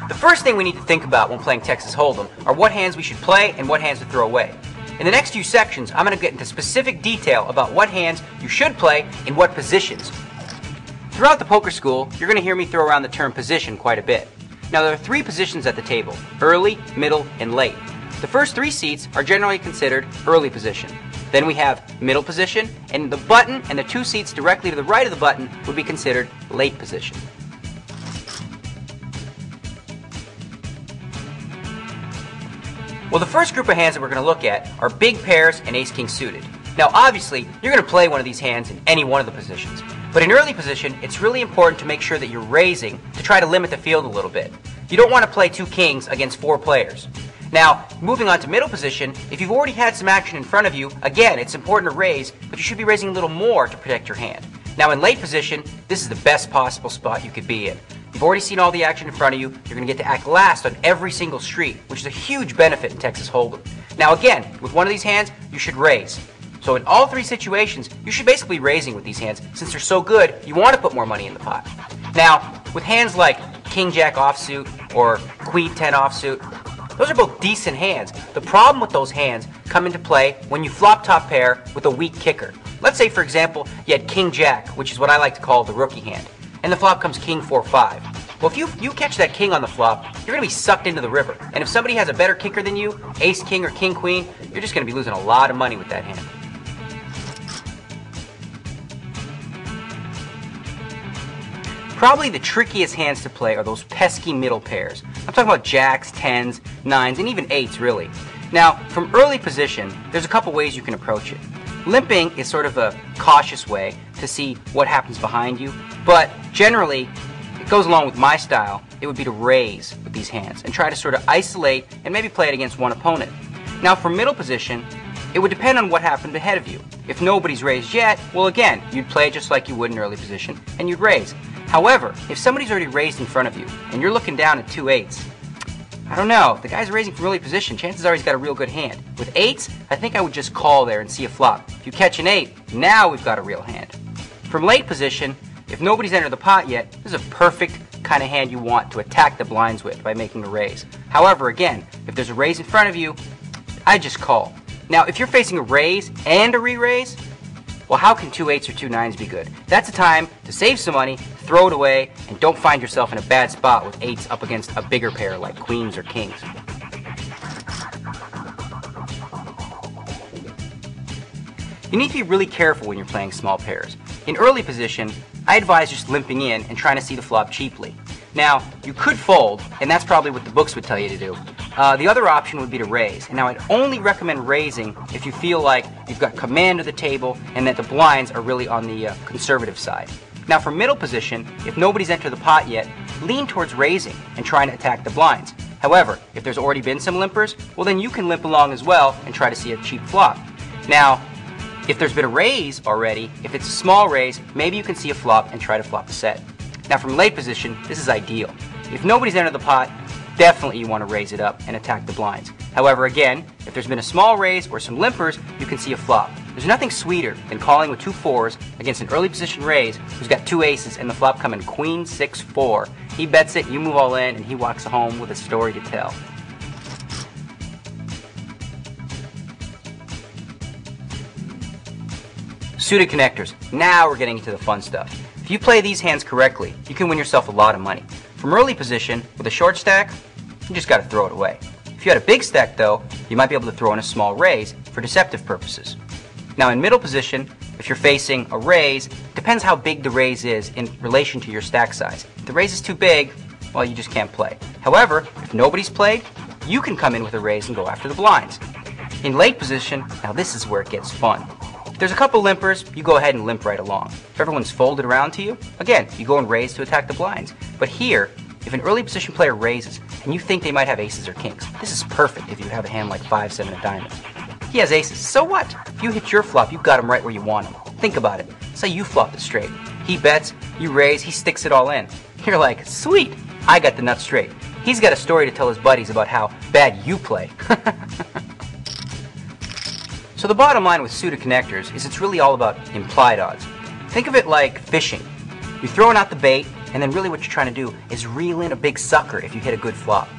The first thing we need to think about when playing Texas Hold'em are what hands we should play and what hands to throw away. In the next few sections, I'm going to get into specific detail about what hands you should play in what positions. Throughout the poker school, you're going to hear me throw around the term position quite a bit. Now there are 3 positions at the table: early, middle, and late. The first 3 seats are generally considered early position. Then we have middle position, and the button and the 2 seats directly to the right of the button would be considered late position. Well, the first group of hands that we're going to look at are big pairs and ace-king suited. Now obviously, you're going to play one of these hands in any one of the positions. But in early position, it's really important to make sure that you're raising to try to limit the field a little bit. You don't want to play 2 kings against 4 players. Now, moving on to middle position, if you've already had some action in front of you, again, it's important to raise, but you should be raising a little more to protect your hand. Now in late position, this is the best possible spot you could be in. You've already seen all the action in front of you, you're going to get to act last on every single street, which is a huge benefit in Texas Hold'em. Now again, with one of these hands, you should raise. So in all 3 situations, you should basically be raising with these hands. Since they're so good, you want to put more money in the pot. Now, with hands like King-Jack offsuit or Queen-10 offsuit, those are both decent hands. The problem with those hands come into play when you flop top pair with a weak kicker. Let's say, for example, you had King-Jack, which is what I like to call the rookie hand, and the flop comes King-4-5. Well, if you catch that king on the flop, you're going to be sucked into the river. And if somebody has a better kicker than you, ace-king or king-queen, you're just going to be losing a lot of money with that hand. Probably the trickiest hands to play are those pesky middle pairs. I'm talking about jacks, 10s, 9s, and even 8s really. Now, from early position, there's a couple ways you can approach it. Limping is sort of a cautious way to see what happens behind you, but generally, it goes along with my style. It would be to raise with these hands and try to sort of isolate and maybe play it against one opponent. Now, for middle position, it would depend on what happened ahead of you. If nobody's raised yet, well again, you'd play it just like you would in early position, and you'd raise. However, if somebody's already raised in front of you, and you're looking down at 2 8s, I don't know, if the guy's raising from early position, chances are he's got a real good hand. With 8s, I think I would just call there and see a flop. If you catch an 8, now we've got a real hand. From late position, if nobody's entered the pot yet, this is a perfect kind of hand you want to attack the blinds with by making a raise. However, again, if there's a raise in front of you, I just call. Now, if you're facing a raise and a re-raise, well, how can 2 8s or 2 9s be good? That's a time to save some money, throw it away, and don't find yourself in a bad spot with 8s up against a bigger pair like queens or kings. You need to be really careful when you're playing small pairs. In early position, I advise just limping in and trying to see the flop cheaply. Now, you could fold, and that's probably what the books would tell you to do. The other option would be to raise. And now I'd only recommend raising if you feel like you've got command of the table and that the blinds are really on the conservative side. Now for middle position, if nobody's entered the pot yet, lean towards raising and trying to attack the blinds. However, if there's already been some limpers, well then you can limp along as well and try to see a cheap flop. Now, if there's been a raise already, if it's a small raise, maybe you can see a flop and try to flop the set. Now from late position, this is ideal. If nobody's entered the pot, definitely you want to raise it up and attack the blinds. However, again, if there's been a small raise or some limpers, you can see a flop. There's nothing sweeter than calling with 2 4s against an early position raise who's got 2 aces and the flop coming Queen 6-4. He bets it, you move all in, and he walks home with a story to tell. Suited connectors. Now we're getting into the fun stuff. If you play these hands correctly, you can win yourself a lot of money. From early position, with a short stack, you just got to throw it away. If you had a big stack though, you might be able to throw in a small raise for deceptive purposes. Now in middle position, if you're facing a raise, depends how big the raise is in relation to your stack size. If the raise is too big, well, you just can't play. However, if nobody's played, you can come in with a raise and go after the blinds. In late position, now this is where it gets fun. If there's a couple limpers, you go ahead and limp right along. If everyone's folded around to you, again, you go and raise to attack the blinds. But here, if an early position player raises and you think they might have aces or kings, this is perfect if you have a hand like 5-7 of diamonds. He has aces, so what? If you hit your flop, you got him right where you want him. Think about it. Say you flop it straight. He bets, you raise, he sticks it all in. You're like, sweet, I got the nuts straight. He's got a story to tell his buddies about how bad you play. So the bottom line with suited connectors is it's really all about implied odds. Think of it like fishing. You're throwing out the bait, and then really what you're trying to do is reel in a big sucker if you hit a good flop.